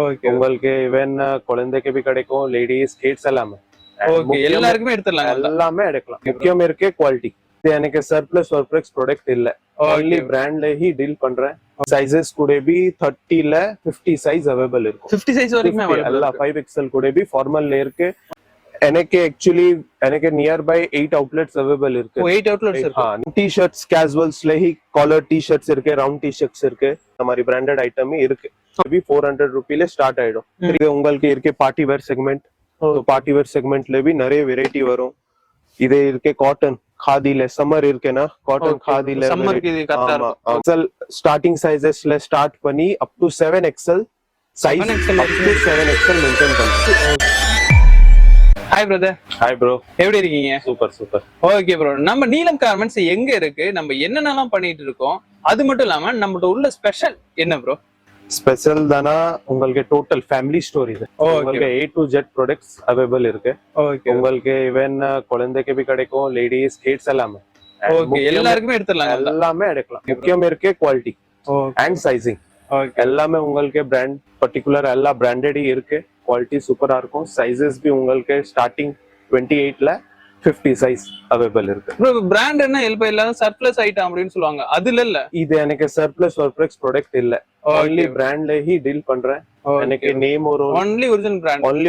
Okay உங்களுக்கு even குழந்தைக்கு भी கிடைக்கும் லேடிஸ் கிட்ஸ் எல்லாமே ஓகே எல்லாருக்குமே எடுத்துடலாம் எல்லாமே எடுக்கலாம் முக்கியம் இருக்கே குவாலிட்டி இது எனக்கு சர்ப்ளஸ் வர்ப்ளெக்ஸ் ப்ராடக்ட் இல்ல only பிராண்ட்ல ही डील பண்றேன் sizes கூட भी 30 ல 50 சைஸ் அவேலபிள் இருக்கும் 50 சைஸ் வரைக்கும் அவேலபிள் எல்லா 5XL கூட भी ஃபார்மல்ல இருக்கு எனக்கு एक्चुअली எனக்கு நியர் பை 8 அவுட்லெட்ஸ் அவேலபிள் இருக்கு 8 அவுட்லெட்ஸ் இருக்கு டி-ஷர்ட்ஸ் கேஷுவல்ஸ்ல ही காலர் டி-ஷர்ட்ஸ் இருக்கு ரவுண்ட் டி-ஷர்ட்ஸ் இருக்கு இந்த மாதிரி பிராண்டட் ஐட்டமே இருக்கு भी 400 ரூபாயில ஸ்டார்ட் ஆயிடும் இது உங்களுக்கு இருக்கு party wear segment party wear செக்மெண்ட்ல भी நிறைய வெரைட்டி வரும் இதே இருக்கு காட்டன் खादीல சம்மர் இருக்குனா காட்டன் खादीல சம்மருக்கு இது கரெக்ட்டா இருக்கும் ஸ்டார்டிங் சைஸஸ்ல ஸ்டார்ட் பண்ணி up to 7XL size up to 7XL maintain பண்றோம் ஹாய் பிரதர் ஹாய் ப்ரோ எப்படி இருக்கீங்க சூப்பர் சூப்பர் ஓகே ப்ரோ நம்ம நீலம் கார்மெண்ட்ஸ் எங்க இருக்கு நம்ம என்னென்னலாம் பண்ணிட்டு இருக்கோம் அது மட்டும் இல்லாம நம்மளோட உள்ள ஸ்பெஷல் என்ன ப்ரோ ஸ்பெஷல் தானா உங்களுக்கு டோட்டல் ஃபேமிலி ஸ்டோர் இது உங்களுக்கு A to Z products available இருக்கு ஓகே உங்களுக்கு ஈவன் குழந்தைக்கு भी கிடைக்கும் லேடிஸ் கிட்ஸ் எல்லாமே ஓகே எல்லாருக்குமே எடுத்துடலாம் எல்லாமே எடுக்கலாம் முக்கியம் இருக்கே குவாலிட்டி அண்ட் சைசிங் எல்லாமே உங்களுக்கு பிராண்ட் பர்టిక్యులர் எல்லா பிராண்டட் இருக்கு குவாலிட்டி சூப்பரா இருக்கும் சைஸஸ் भी உங்களுக்கு ஸ்டார்டிங் 28 ல 50 சைஸ் அவேலபிள் இருக்கு ப்ரோ பிராண்ட் என்ன ஹெல்ப் இல்லாத சர்ப்ளஸ் ஐட்டம் அப்படினு சொல்வாங்க அதுல இல்ல இது எனக்கு சர்ப்ளஸ் வர்ப்ளெக்ஸ் ப்ராடக்ட் இல்ல only பிராண்ட்ல ही डील பண்றேன் எனக்கு நேம் ஒரு only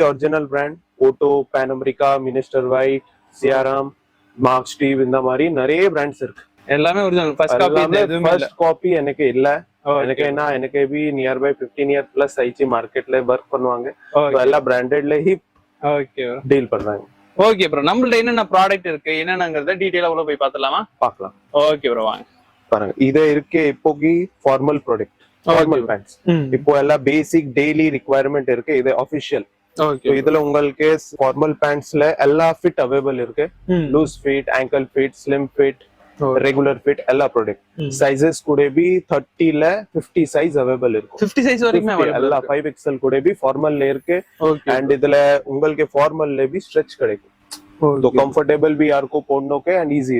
original brand Otto Pan America Minister White Siyaram Mark Steve இந்த மாதிரி நிறைய பிராண்ட்ஸ் இருக்கு எல்லாமே ஒரிஜினல் ஃபர்ஸ்ட் காப்பி எதுவுமே இல்ல ஃபர்ஸ்ட் காப்பி எனக்கு இல்ல எனக்கு भी நியர் பை 15 இயர் பிளஸ் ஆயிச்சு மார்க்கெட்ல வர்க் பண்ணுவாங்க எல்லா பிராண்டட்ல ही ஓகே டீல் பண்றாங்க ஓகே ப்ரோ நம்மள்ட்ட என்னென்ன ப்ராடக்ட் இருக்கு என்னென்னங்கறத டீடைலா உள்ள போய் பார்த்தலாமா பார்க்கலாம் ஓகே ப்ரோ வாங்க பாருங்க இது இருக்கு இப்போக்கி ஃபார்மல் ப்ராடக்ட் ஃபார்மல் பேண்ட்ஸ் இப்போ எல்லாம் பேசிக் டெய்லி ரிக்வயர்மெண்ட் இருக்கு இது ஆபீஷியல் ஓகே இதுல உங்களுக்கு ஃபார்மல் பேண்ட்ஸ்ல எல்லா ஃபிட் அவேலபிள் இருக்கு loose fit ankle fit slim fit regular fit எல்லா ப்ராடக்ட் சைஸஸ் கூட भी 30 ல 50 சைஸ் அவேலபிள் இருக்கும் 50 சைஸ் வரைக்கும் அவேலபிள் எல்லா 5XL கூட भी ஃபார்மல்ல இருக்கு and இதுல உங்களுக்கு ஃபார்மல்ல भी ஸ்ட்ரெச் கிடைக்கும் तो कंफर्टेबल भी यार को போடணும் okay and easy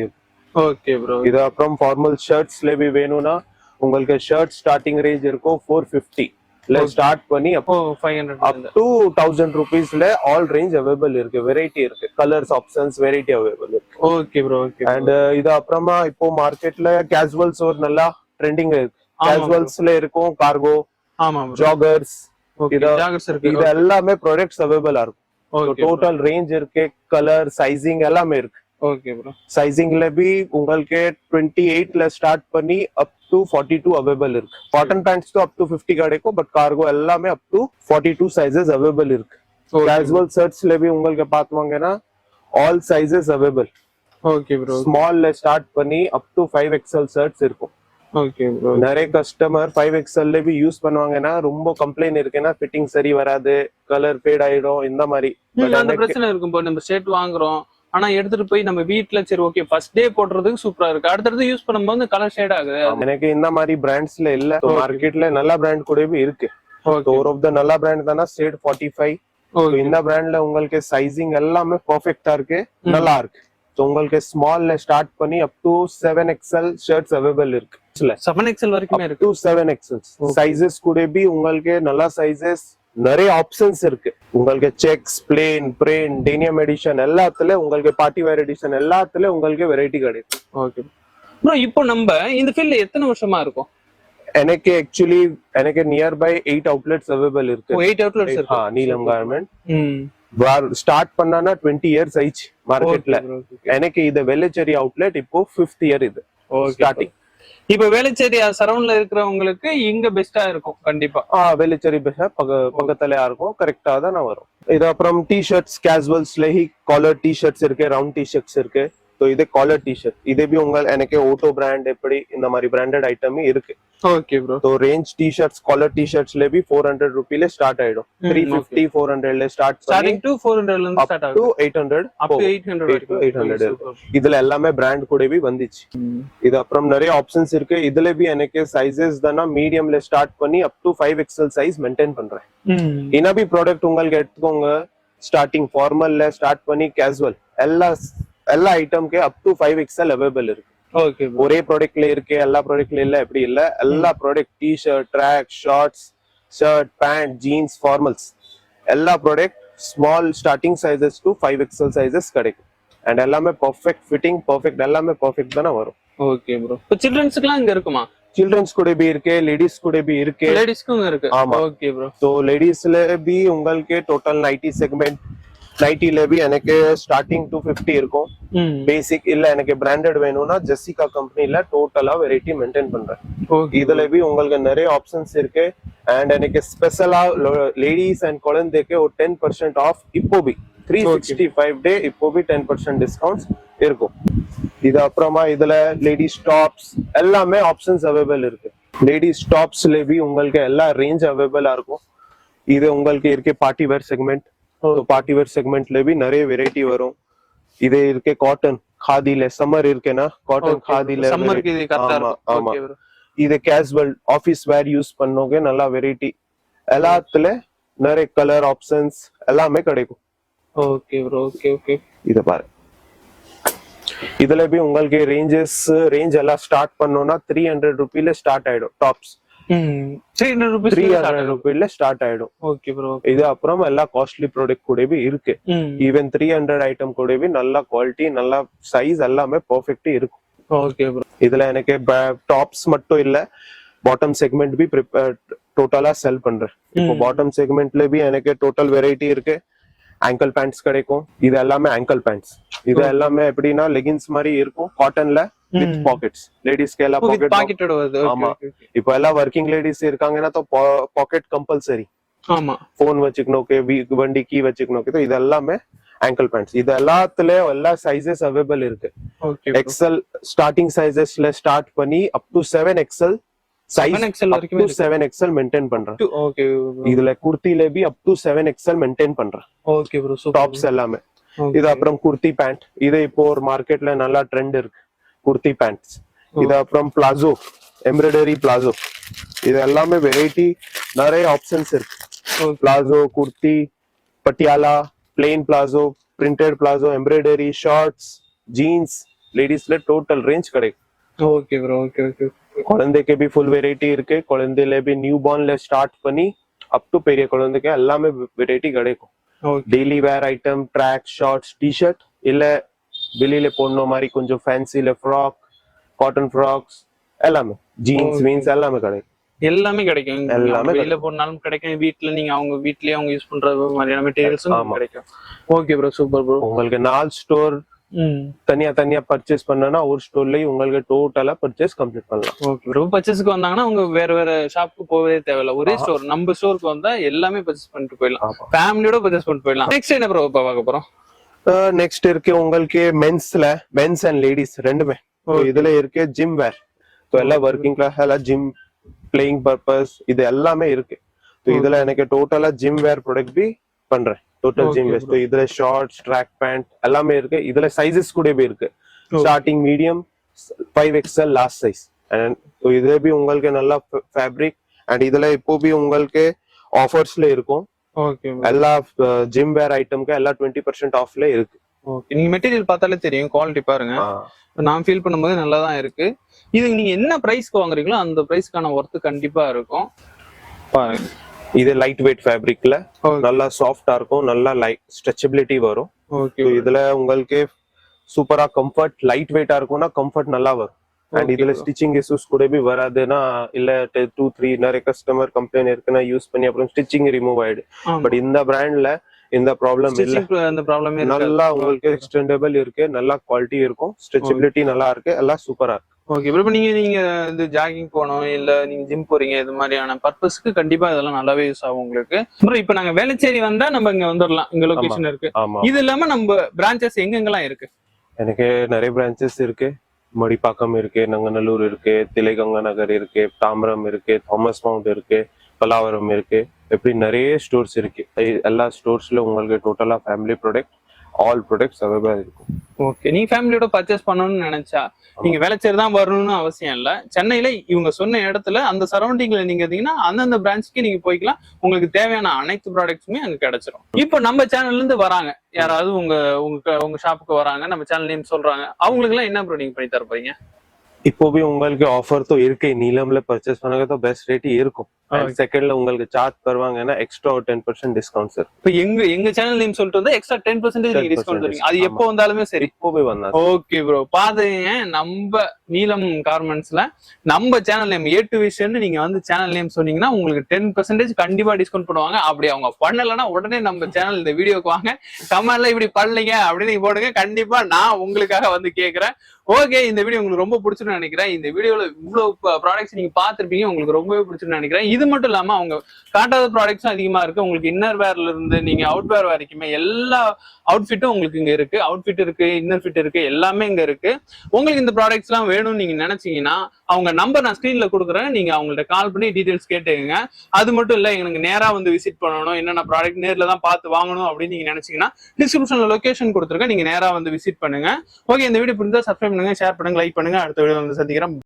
okay bro இது அப்புறம் ஃபார்மல் ஷர்ட்ஸ்ல भी வேணும்னா உங்களுக்கு ஷர்ட் ஸ்டார்டிங் ரேஞ்ச் இருக்கும் 450 ல ஸ்டார்ட் பண்ணி அப்போ 500 up to 1000 ரூபீஸ்ல ஆல் ரேஞ்ச் அவேலபிள் இருக்கு வெரைட்டி இருக்கு கலர்ஸ் ஆப்ஷன்ஸ் வெரைட்டி அவேலபிள் இருக்கு ஓகே ப்ரோ ஓகே and இது அப்புறமா இப்போ மார்க்கெட்ல கேஷுவல்ஸ் ஒரு நல்லா ட்ரெண்டிங் இருக்கு கேஷுவல்ஸ்ல இருக்கும் கார்கோ ஆமா ஜாகர்ஸ் ஓகே ஜாகர்ஸ் இருக்கு இது எல்லாமே ப்ராடக்ட்ஸ் அவேலபிள் இருக்கும் டோட்டல் ரேஞ்ச் இருக்கு கலர் சைசிங் எல்லாமே இருக்கு ஓகே ப்ரோ சைசிங்ல भी உங்களுக்கு 28 ல ஸ்டார்ட் பண்ணி அப் டு 42 அவேலபிள் இருக்கு காட்டன் பேண்ட்ஸ் तो अप टू 50 கிடைக்கும் பட் கார்கோ எல்லாமே அப் டு 42 சைஸஸ் அவேலபிள் இருக்கு கேஷுவல் ஷர்ட்ஸ்ல भी உங்களுக்கு பாத்துவாங்கன்னா all sizes available okay bro small ல ஸ்டார்ட் பண்ணி அப் டு 5XL ஷர்ட்ஸ் இருக்கும் ஓகே ப்ரோ நிறைய கஸ்டமர் 5XL ல भी யூஸ் பண்ணுவாங்கன்னா ரொம்ப கம்ப்ளைண்ட் இருக்குன்னா ஃபிட்டிங் சரி வராது கலர் ஃபேட் ஆயிடும் இந்த மாதிரி அந்த பிரச்சனை இருக்கும் போது நம்ம ஷர்ட் வாங்குறோம் ஆனா எடுத்துட்டு போய் நம்ம வீட்ல சரி ஓகே ஃபர்ஸ்ட் டே போடுறதுக்கு சூப்பரா இருக்கு அடுத்தது யூஸ் பண்ணும்போது கலர் ஷேட் ஆகுது எனக்கு இந்த மாதிரி பிராண்ட்ஸ்ல இல்ல மார்க்கெட்ல நல்ல பிராண்ட் கூட இருக்கு ஒரு ஆஃப் த நல்ல பிராண்ட் தானா ஸ்டேட் 45 இந்த பிராண்ட்ல உங்களுக்கு சைசிங் எல்லாமே பெர்ஃபெக்ட்டா இருக்கு நல்லா இருக்கு உங்களுக்கு ஸ்மால்ல ஸ்டார்ட் பண்ணி up to 7XL shirts available இருக்கு 7XL வரைக்கும் இருக்கு 7XL சைஸஸ் கூட भी உங்களுக்கு நல்ல சைஸஸ் நிறைய ஆப்ஷன்ஸ் இருக்கு உங்களுக்கு செக்ஸ் பிளேன் பிரிண்ட் டெனியம் எடிஷன் எல்லாத்துல உங்களுக்கு பார்ட்டி வேர் எடிஷன் எல்லாத்துல உங்களுக்கு வெரைட்டி கிடைக்கும் ஓகே ப்ரோ இப்போ நம்ம இந்த ஃபீல்ட்ல எத்தனை வருஷமா இருக்கும் எனக்கு एक्चुअली எனக்கு நியர் பை 8 அவுட்லெட்ஸ் அவேலபிள் இருக்கு 8 அவுட்லெட்ஸ் இருக்கு நீலம் கார்மெண்ட் ஸ்டார்ட் பண்ணானா 20 இயர்ஸ் ஆயிச்சு மார்க்கெட்ல எனக்கு இது வெள்ளச்சேரி அவுட்லெட் இப்போ 5th இயர் இது ஸ்டார்டிங் இப்ப வேளச்சேரி சரௌண்ட்ல இருக்கிறவங்களுக்கு இங்க பெஸ்டா இருக்கும் கண்டிப்பா வேளச்சேரி பெஸ்டா பக்கத்துல இருக்கும் கரெக்டா தான் வரும் இது அப்புறம் டி-ஷர்ட்ஸ் கேஷுவல்ஸ்ல ही காலர் டி-ஷர்ட்ஸ் இருக்கு ரவுண்ட் டி-ஷர்ட்ஸ் இருக்கு तो இது காலர் டி-ஷர்ட் இது भी உங்க எனக்கு ஓட்டோ பிராண்ட் எப்படி இந்த மாதிரி பிராண்டட் ஐட்டம் இருக்கு ஓகே ப்ரோ तो रेंज टी-शर्ट्स कॉलर टी-शर्ट्ஸ்ல भी 400 ரூபாயில ஸ்டார்ட் ஆயிடும் 350 400 ல ஸ்டார்டிங் டு 400 ல இருந்து ஸ்டார்ட் ஆகும் 800 அப் டு 800 இதுல எல்லாமே பிராண்ட் கூட भी வந்துச்சு இது அப்புறம் நிறைய ஆப்ஷன்ஸ் இருக்கு இதுல भी எனக்கு சைஸஸ் தானா மீடியம்ல ஸ்டார்ட் பண்ணி அப் டு 5XL சைஸ் மெயின்टेन பண்றேன் இனா भी ப்ராடக்ட் உங்களுக்கு எடுத்துக்கோங்க ஸ்டார்டிங் ஃபார்மல்ல ஸ்டார்ட் பண்ணி கேஷுவல் எல்லா ஐட்டம்க்கு அப் டு 5XL அவேலபிள் இருக்கு ஓகே ஒரே ப்ராடக்ட்ல இருக்கு எல்லா ப்ராடக்ட்ல இல்ல எப்படி இல்ல எல்லா product T-shirt track shorts shirt pant jeans formals எல்லா product small starting sizes to 5XL sizes கிடைக்கும். அண்ட் எல்லாமே பர்ஃபெக்ட் ஃபிட்டிங் பர்ஃபெக்ட் எல்லாமே பர்ஃபெக்ட் தானே வரும். Okay bro. இப்போ சில்ட்ரன்ஸ்க்குலாம் இங்க இருக்குமா? சில்ட்ரன்ஸ் கூட भी இருக்கு, லேடிஸ் கூட भी இருக்கு. லேடிஸ்க்கும் இருக்கு. ஆமா. Okay bro. तो லேடிஸ்ல भी உங்களுக்கு டோட்டல் 90 செக்மெண்ட் 90ல भी எனக்கு ஸ்டார்டிங் 250 இருக்கும். பேசிக் இல்ல எனக்கு பிராண்டட் வேணும்னா ஜெசிகா கம்பெனில டோட்டலா வெரைட்டி மெயின்டைன் பண்றேன். இதுல भी உங்களுக்கு நிறைய ஆப்ஷன்ஸ் இருக்கு. அண்ட் எனக்கு ஸ்பெஷலா லேடிஸ் அண்ட் குழந்தைக்கு ஒரு 10% ஆஃப் இப்போ भी 365 டே இப்போ भी 10% டிஸ்கவுண்ட்ஸ் இருக்கும். இது அப்புறமா இதுல லேடிஸ் டாப்ஸ் எல்லாமே ஆப்ஷன்ஸ் அவைலபிள் இருக்கு. லேடிஸ் டாப்ஸ்ல भी உங்களுக்கு எல்லா ரேஞ்ச் அவைலபிளா இருக்கும். இது உங்களுக்கு இருக்கு party wear segment. Party wear செக்மெண்ட்ல भी நிறைய வெரைட்டி வரும். இது இருக்கு காட்டன் खादीல சம்மர் இருக்குனா காட்டன் खादीல சம்மருக்கு இது கரெக்ட்டா இருக்கும். Okay bro. இது கேஷுவல் ஆபீஸ் வேர் யூஸ் பண்ணோங்க நல்லா வெரைட்டி எல்லாத்துல நிறைய கலர் ஆப்ஷன்ஸ் எல்லாமே கிடைக்கும். Okay bro. Okay okay. இத பாரு. இதுல भी உங்களுக்கு ரேஞ்ச் எல்லாம் ஸ்டார்ட் பண்ணோம்னா 300 ரூபாயில ஸ்டார்ட் ஆயிடும் டாப்ஸ். 300 ரூபாயில ஸ்டார்ட் ஆயிடும். Okay bro. இது அப்புறம் எல்லா காஸ்ட்லி ப்ராடக்ட் கூட भी இருக்கு. ஈவன் 300 ஐட்டம் கூட भी நல்ல குவாலிட்டி நல்ல சைஸ் எல்லாமே பெர்ஃபெக்ட் இருக்கும். Okay bro. இதுல எனக்கு டாப்ஸ் மட்டும் இல்ல பாட்டம் செக்மெண்ட் भी டோட்டலா செல் பண்றேன். இப்போ பாட்டம் செக்மெண்ட்ல भी எனக்கு டோட்டல் வெரைட்டி இருக்கு. ankle pants கிடைக்கும். இது எல்லாமே ankle pants. இது எல்லாமே எப்படின்னா லெகின்ஸ் மாதிரி இருக்கும் காட்டன்ல வித் பாக்கெட்ஸ். லேடிஸ்க்கு எல்லாம் பாக்கெட்டோட வருது. ஆமா. இப்போ எல்லாம் வர்க்கிங் லேடிஸ் இருக்காங்கன்னா तो பாக்கெட் கம்பல்சரி. ஆமா. போன் வச்சுக்கணும்க்கு வண்டி கீ வச்சுக்கணும்க்கு இது எல்லாமே ankle pants. இது எல்லாத்துல எல்லா சைஸஸ் அவைலபிள் இருக்கு. XL ஸ்டார்டிங் சைஸஸ்ல ஸ்டார்ட் பண்ணி up to 7XL size 7XL maintain பண்றேன். ஓகே. இதுல குர்த்தில भी up to 7XL மெயின்டைன் பண்றேன். Okay bro. சூப்பர். டாப்ஸ் எல்லாமே. இது அப்புறம் குர்த்தி பேண்ட். இது இப்போ ஒரு மார்க்கெட்ல நல்ல ட்ரெண்ட் இருக்கு குர்த்தி பேண்ட்ஸ். இது அப்புறம் பிளாசோ எம்ப்ராய்டரி பிளாசோ. இது எல்லாமே வெரைட்டி நிறைய ஆப்ஷன்ஸ் இருக்கு. Palazzo kurti Patiala plain palazzo printed palazzo embroidery shorts jeans லேடிஸ்ல டோட்டல் ரேஞ்ச் கிடைக்கும். Okay bro. Okay okay. குழந்தைக்கு भी ஃபுல் வெரைட்டி இருக்கு. குழந்தையில भी நியூ பார்ன்ல ஸ்டார்ட் பண்ணி அப் டு பெரிய குழந்தைக்கு எல்லாமே வெரைட்டி கிடைக்கும். Daily wear item track shorts T-shirt இல்ல வெளியில போடணும் மாதிரி கொஞ்சம் ஃபேன்சில ஃப்ராக் காட்டன் ஃப்ராக்ஸ் எல்லாமே ஜீன்ஸ் வீன்ஸ் எல்லாமே கிடைக்கும். எல்லாமே கிடைக்கும். வெளியில போனாலும் கிடைக்கும். வீட்ல நீங்க அவங்க வீட்லயே அவங்க யூஸ் பண்ற மாதிரியான மெட்டீரியல்ஸும் கிடைக்கும். Okay bro. Super bro. உங்களுக்கு 4 ஸ்டோர் தனியா பர்ச்சேஸ் பண்ணனா ஒரு ஸ்டோர்லயே உங்களுக்கு டோட்டலா பர்ச்சேஸ் கம்ப்ளீட் பண்ணலாம். Okay bro. பர்ச்சேஸ்க்கு வந்தாங்கன்னா உங்க வேற ஷாப்புக்கு போகவே தேவையில்ல. ஒரே ஸ்டோர் நம்ம ஸ்டோருக்கு வந்தா எல்லாமே பர்ச்சேஸ் பண்ணிட்டு போயிடலாம். ஃபேமிலியோட பர்ச்சேஸ் பண்ணிட்டு போயிடலாம். நெக்ஸ்ட் என்ன ப்ரோ பார்க்க போறோம்? நெக்ஸ்ட் இருக்கு உங்களுக்கு மென்ஸ் அண்ட் லேடிஸ் ரெண்டுமே. இதுல இருக்கு ஜிம் வேர். எல்லாம் ஒர்க்கிங் கிளாஸ் எல்லாம் ஜிம் பிளேயிங் பர்பஸ் இது எல்லாமே இருக்கு. இதுல எனக்கு டோட்டலா ஜிம் வேர் ப்ராடக்ட் भी பண்றேன். Total gym vest. तो इधर शॉर्ट्स ट्रैक पैंट எல்லாமே இருக்கு. இதுல சைஸஸ் கூட भी இருக்கு. Starting medium 5XL last size. and तो இதுல भी உங்களுக்கு நல்ல ஃபேப்ரிக் and இதுல இப்போ भी உங்களுக்கு ஆஃபர்ஸ்ல இருக்கும். ஓகே. எல்லா ஜிம் வேர் ஐட்டம்க்கு எல்லா 20% ஆஃப்ல இருக்கு. ஓகே. நீங்க மெட்டீரியல் பார்த்தாலே தெரியும். குவாலிட்டி பாருங்க. நான் ஃபீல் பண்ணும்போது நல்லா தான் இருக்கு. இது நீங்க என்ன பிரைஸ்க்கு வாங்குறீங்களோ அந்த பிரைஸ்க்கான ஒர்த் கண்டிப்பா இருக்கும். பாருங்க. இது லைட் வெயிட் ஃபேப்ரிக்ல நல்லா சாஃப்டா இருக்கும். நல்லா லைட் ஸ்ட்ரெச்சபிலிட்டி வரும். ஓகே. இதுல உங்களுக்கு சூப்பரா கம்ஃபர்ட் லைட் வெயிட்டா இருக்கும்னா கம்ஃபர்ட் நல்லா வரும். அண்ட் இதுல ஸ்டிச்சிங் இஷ்யூஸ் கூட भी வராதுன்னா இல்ல 2-3 நிறைய கஸ்டமர் கம்ப்ளைண்ட் இருக்குன்னா யூஸ் பண்ணி அப்புறம் ஸ்டிச்சிங் ரிமூவ் ஆயிடு. பட் இந்த பிராண்ட்ல இந்த ப்ராப்ளம் இல்ல. அந்த ப்ராப்ளமே இல்ல. நல்லா உங்களுக்கு எக்ஸ்டெண்டபிள் இருக்கு. நல்லா குவாலிட்டி இருக்கும். ஸ்ட்ரெச்சபிலிட்டி நல்லா இருக்கு. எல்லாம் சூப்பரா இருக்கு. Okay bro. இப்போ நீங்க இந்த ஜாகிங் போகணும் இல்ல நீங்க ஜிம் போறீங்க இது மாதிரியான பர்பஸ்க்கு கண்டிப்பா இதெல்லாம் நல்லாவே யூஸ் ஆகும் உங்களுக்கு. ப்ரோ இப்போ நாங்க வேளச்சேரி வந்தா நம்ம இங்க வந்துடலாம். இங்க லொகேஷன் இருக்கு. இது இல்லாம நம்ம பிரான்ச்சஸ் எங்கெங்கெல்லாம் இருக்கு? எனக்கு நிறைய பிரான்ச்சஸ் இருக்கு. மடிப்பாக்கம் இருக்கு, நங்கநல்லூர் இருக்கு, திலைகங்கா நகர் இருக்கு, தாம்பரம் இருக்கு, தாமஸ் மவுண்ட் இருக்கு, பல்லாவரம் இருக்கு. எப்படி நிறைய ஸ்டோர்ஸ் இருக்கு. எல்லா ஸ்டோர்ஸ்ல உங்களுக்கு டோட்டலா ஃபேமிலி ப்ராடக்ட் ஆல் ப்ராடக்ட்ஸ் அவைலபிளா இருக்கும். ஓகே. நீங்க ஃபேமிலியோட பர்ச்சேஸ் பண்ணணும்னு நினைச்சா நீங்க வேளச்சேரி தான் வரணும்னு அவசியம் இல்ல. சென்னையில இவங்க சொன்ன இடத்துல அந்த சரௌண்டிங்ல நீங்க இருந்தீங்கன்னா அந்தந்த பிரான்ச்சுக்கு நீங்க போய்க்கலாம். உங்களுக்கு தேவையான அனைத்து ப்ராடக்ட்ஸுமே அங்க கிடைச்சிரும். இப்போ நம்ம சேனல்ல இருந்து வராங்க யாராவது உங்க ஷாப்புக்கு வராங்க, நம்ம சேனல் நேம் சொல்றாங்க, அவங்களுக்கு எல்லாம் என்ன ப்ரோ நீங்க பண்ணி தர போறீங்க? இப்போவே உங்களுக்கு ஆஃபர் तो இருக்கு நீலம்ல பர்ச்சேஸ் பண்ணுங்க तो பெஸ்ட் ரேட் இருக்கும் செகண்ட்ல உங்களுக்கு சார்ஜ் தருவாங்கன்னா எக்ஸ்ட்ரா 10% டிஸ்கவுண்ட் சார் இப்போ எங்க சேனல் நேம் சொல்லிட்டு வந்து எக்ஸ்ட்ரா 10% நீங்க டிஸ்கவுண்ட் தருவீங்க அது எப்போ வந்தாலுமே சரி இப்போவே வந்தா ஓகே ப்ரோ பாத்தீங்க நம்ம நீலம் கார்மெண்ட்ஸ்ல நம்ம channel name A to Vision நீங்க வந்து சேனல் நேம் சொன்னீங்கன்னா உங்களுக்கு 10% கண்டிப்பா டிஸ்கவுண்ட் பண்ணுவாங்க அப்படி அவங்க பண்ணலன்னா உடனே நம்ம சேனல் இந்த வீடியோக்கு வாங்க கமெண்ட்ல இப்படி பண்ணலீங்க அப்படின்னு நீங்க போடுங்க கண்டிப்பா நான் உங்களுக்காக வந்து கேக்குறேன் ஓகே இந்த வீடியோ உங்களுக்கு ரொம்ப பிடிச்சிருன்னு நினைக்கிறேன் இந்த வீடியோல இவ்வளவு ப்ராடக்ட்ஸ் நீங்க பாத்திருப்பீங்க உங்களுக்கு ரொம்பவே பிடிச்சிருன்னு நினைக்கிறேன் இது மட்டும் இல்லாம அவங்க காட்டாத ப்ராடக்ட்ஸும் அதிகமா இருக்கு உங்களுக்கு இன்னர் வேர்ல இருந்து நீங்க அவுட் வேர் வரைக்குமே எல்லா அவுட்ஃபிட்டும் உங்களுக்கு இங்க இருக்கு அவுட்ஃபிட் இருக்கு இன்னர் ஃபிட் இருக்கு எல்லாமே இங்க இருக்கு உங்களுக்கு இந்த ப்ராடக்ட்ஸ் எல்லாம் வேணும்னு நீங்க நினைச்சீங்கன்னா அவங்க நம்பர் நான் ஸ்கிரீன்ல கொடுக்குறேன் நீங்க அவங்கள்ட்ட கால் பண்ணி டீடைல்ஸ் கேட்டுக்கங்க அது மட்டும் இல்ல எனக்கு நேரா வந்து விசிட் பண்ணணும் என்னென்ன ப்ராடக்ட் நேர்ல தான் பார்த்து வாங்கணும் அப்படின்னு நீங்க நினைச்சீங்கன்னா டிஸ்கிரிப்ஷன்ல லொகேஷன் கொடுத்துருக்கேன் நீங்க நேரா வந்து விசிட் பண்ணுங்க ஓகே இந்த வீடியோ பிடிச்சா சப்ஸ்கிரைப் பண்ணுங்க ஷேர் பண்ணுங்க லைக் பண்ணுங்க அடுத்த வீடியோ வந்து சந்திக்கிறேன்